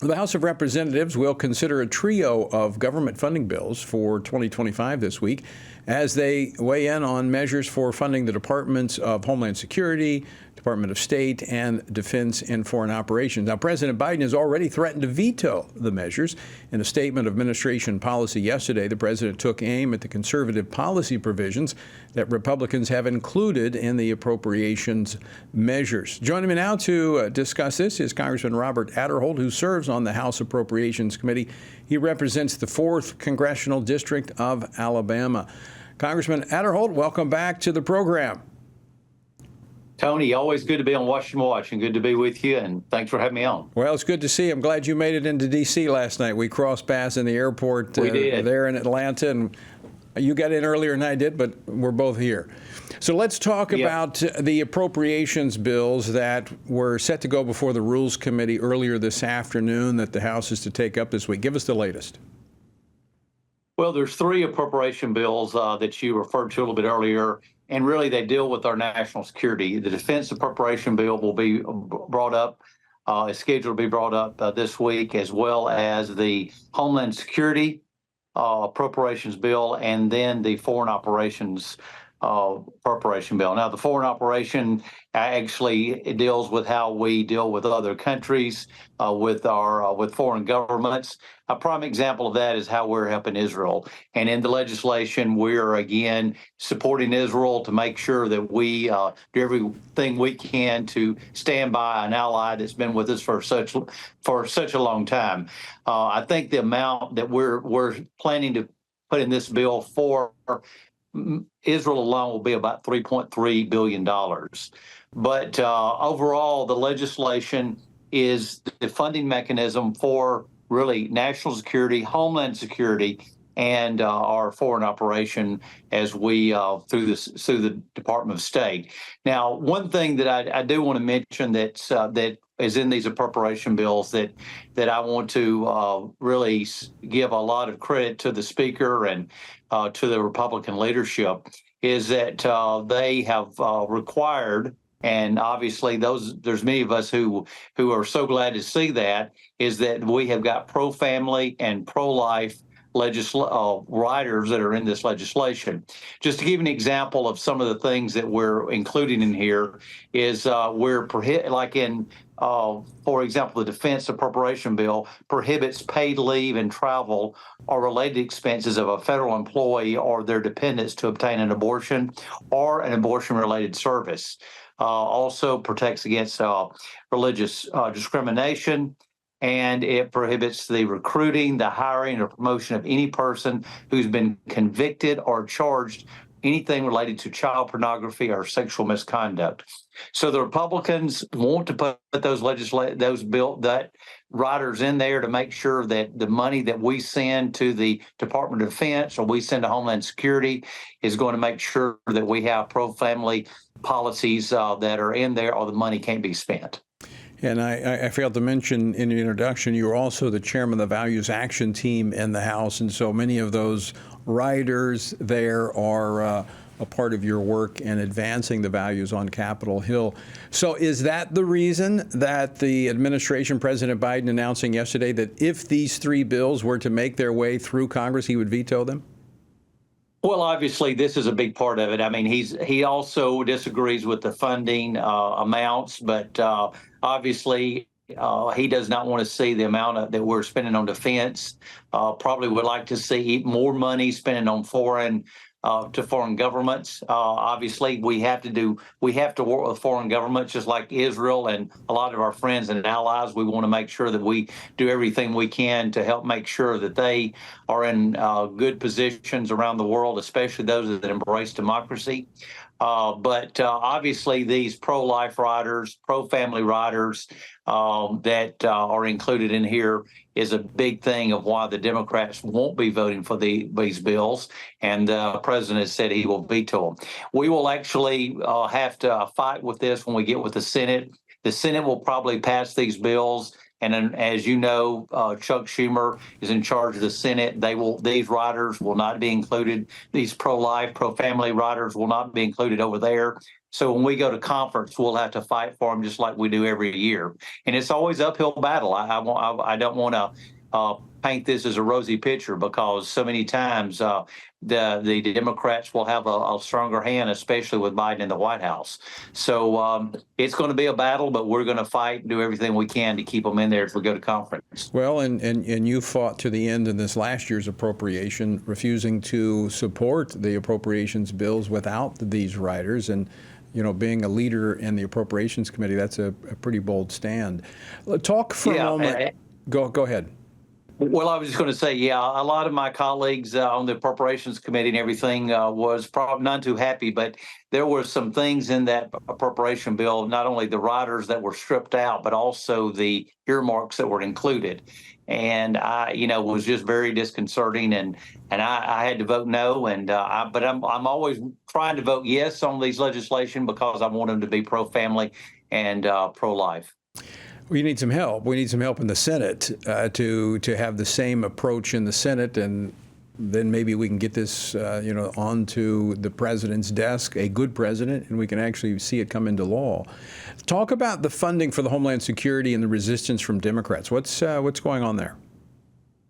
The House of Representatives will consider a trio of government funding bills for 2025 this week as they weigh in on measures for funding the Departments of Homeland Security, Department of State, and Defense and Foreign Operations. Now, President Biden has already threatened to veto the measures. In a statement of administration policy yesterday, the president took aim at the conservative policy provisions that Republicans have included in the appropriations measures. Joining me now to discuss this is Congressman Robert Aderholt, who serves on the House Appropriations Committee. He represents the 4th Congressional District of Alabama. Congressman Aderholt, welcome back to the program. Tony, always good to be on Washington Watch and good to be with you, and thanks for having me on. Well, it's good to see you. I'm glad you made it into D.C. last night. We crossed paths in the airport there in Atlanta, and you got in earlier than I did, but we're both here. So let's talk about the appropriations bills that were set to go before the Rules Committee earlier this afternoon that the House is to take up this week. Give us the latest. Well, there's 3 appropriation bills that you referred to a little bit earlier, and really they deal with our national security. The Defense Appropriation Bill will be brought up, is scheduled to be brought up this week, as well as the Homeland Security Appropriations Bill, and then the Foreign Operations Appropriation Bill. Now, the foreign operation actually deals with how we deal with other countries, with foreign governments. A prime example of that is how we're helping Israel. And in the legislation, we're again supporting Israel to make sure that we do everything we can to stand by an ally that's been with us for such a long time. I think the amount that we're planning to put in this bill for Israel alone will be about $3.3 billion. But overall, the legislation is the funding mechanism for really national security, homeland security, and our foreign operation as we through the Department of State. Now, one thing that I do want to mention that is in these appropriation bills that I want to really give a lot of credit to the Speaker and to the Republican leadership is that they have required, and obviously there's many of us who are so glad to see that, is that we have got pro-family and pro-life riders that are in this legislation. Just to give an example of some of the things that we're including in here is like in, for example, the Defense Appropriation Bill prohibits paid leave and travel or related expenses of a federal employee or their dependents to obtain an abortion or an abortion-related service. Also protects against religious discrimination. And it prohibits the recruiting, the hiring, or promotion of any person who's been convicted or charged anything related to child pornography or sexual misconduct. So the Republicans want to put those riders in there to make sure that the money that we send to the Department of Defense or we send to Homeland Security is going to make sure that we have pro-family policies that are in there, or the money can't be spent. And I failed to mention in the introduction, you are also the chairman of the Values Action Team in the House, and so many of those riders there are a part of your work in advancing the values on Capitol Hill. So is that the reason that the administration, President Biden, announcing yesterday that if these 3 bills were to make their way through Congress, he would veto them? Well, obviously, this is a big part of it. I mean, he also disagrees with the funding amounts, but obviously, he does not want to see the amount that we're spending on defense. Probably would like to see more money spending on foreign governments. Obviously, we have to work with foreign governments, just like Israel and a lot of our friends and allies. We want to make sure that we do everything we can to help make sure that they are in good positions around the world, especially those that embrace democracy. But obviously, these pro-life riders, pro-family riders that are included in here is a big thing of why the Democrats won't be voting for these bills. And the president has said he will veto them. We will actually have to fight with this when we get with the Senate. The Senate will probably pass these bills. And then, as you know, Chuck Schumer is in charge of the Senate. These riders will not be included. These pro-life, pro-family riders will not be included over there. So when we go to conference, we'll have to fight for them just like we do every year. And it's always uphill battle. I don't want to paint this as a rosy picture, because so many times the Democrats will have a stronger hand, especially with Biden in the White House. So it's going to be a battle, but we're going to fight and do everything we can to keep them in there if we go to conference. Well, and you fought to the end in this last year's appropriation, refusing to support the appropriations bills without these riders. And being a leader in the Appropriations Committee, that's a pretty bold stand. Talk for a moment. Go ahead. Well, I was just going to say, yeah, a lot of my colleagues on the Appropriations Committee and everything was probably none too happy, but there were some things in that appropriation bill, not only the riders that were stripped out, but also the earmarks that were included. And I, was just very disconcerting, and I had to vote no. But I'm always trying to vote yes on these legislation, because I want them to be pro-family and pro-life. We need some help. We need some help in the Senate to have the same approach in the Senate, and then maybe we can get this, onto the president's desk, a good president, and we can actually see it come into law. Talk about the funding for the Homeland Security and the resistance from Democrats. What's going on there?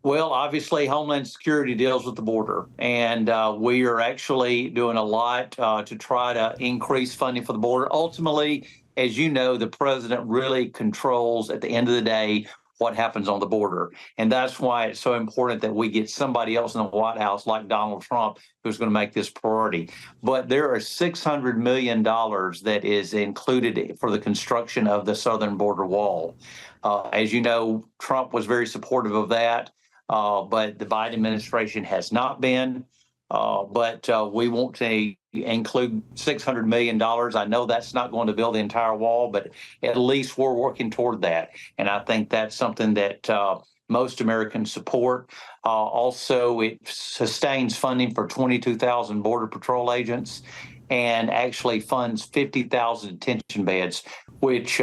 Well, obviously, Homeland Security deals with the border, and we are actually doing a lot to try to increase funding for the border. Ultimately, as you know, the president really controls, at the end of the day, what happens on the border. And that's why it's so important that we get somebody else in the White House like Donald Trump who's going to make this priority. But there are $600 million that is included for the construction of the southern border wall. As you know, Trump was very supportive of that, but the Biden administration has not been. But we want to include $600 million. I know that's not going to build the entire wall, but at least we're working toward that. And I think that's something that most Americans support. Also, it sustains funding for 22,000 Border Patrol agents and actually funds 50,000 detention beds, which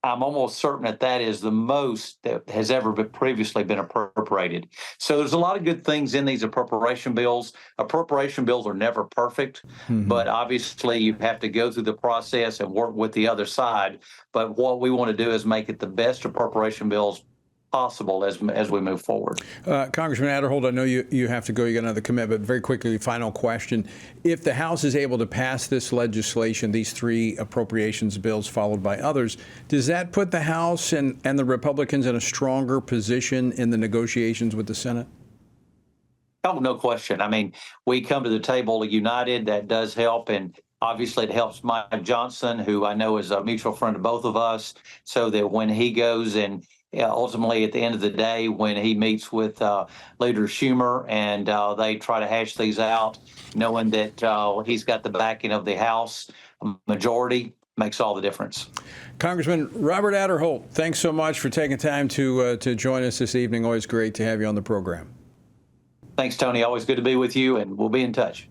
I'm almost certain that is the most that has ever previously been appropriated. So there's a lot of good things in these appropriation bills. Appropriation bills are never perfect, but obviously you have to go through the process and work with the other side. But what we want to do is make it the best appropriation bills possible as we move forward. Congressman Aderholt, I know you have to go. You got another commitment. But very quickly, final question. If the House is able to pass this legislation, these three appropriations bills followed by others, does that put the House and the Republicans in a stronger position in the negotiations with the Senate? Oh, no question. I mean, we come to the table united. That does help. And obviously, it helps Mike Johnson, who I know is a mutual friend of both of us, so that when he goes and ultimately, at the end of the day, when he meets with Leader Schumer and they try to hash these out, knowing that he's got the backing of the House majority, makes all the difference. Congressman Robert Aderholt, thanks so much for taking time to join us this evening. Always great to have you on the program. Thanks, Tony. Always good to be with you, and we'll be in touch.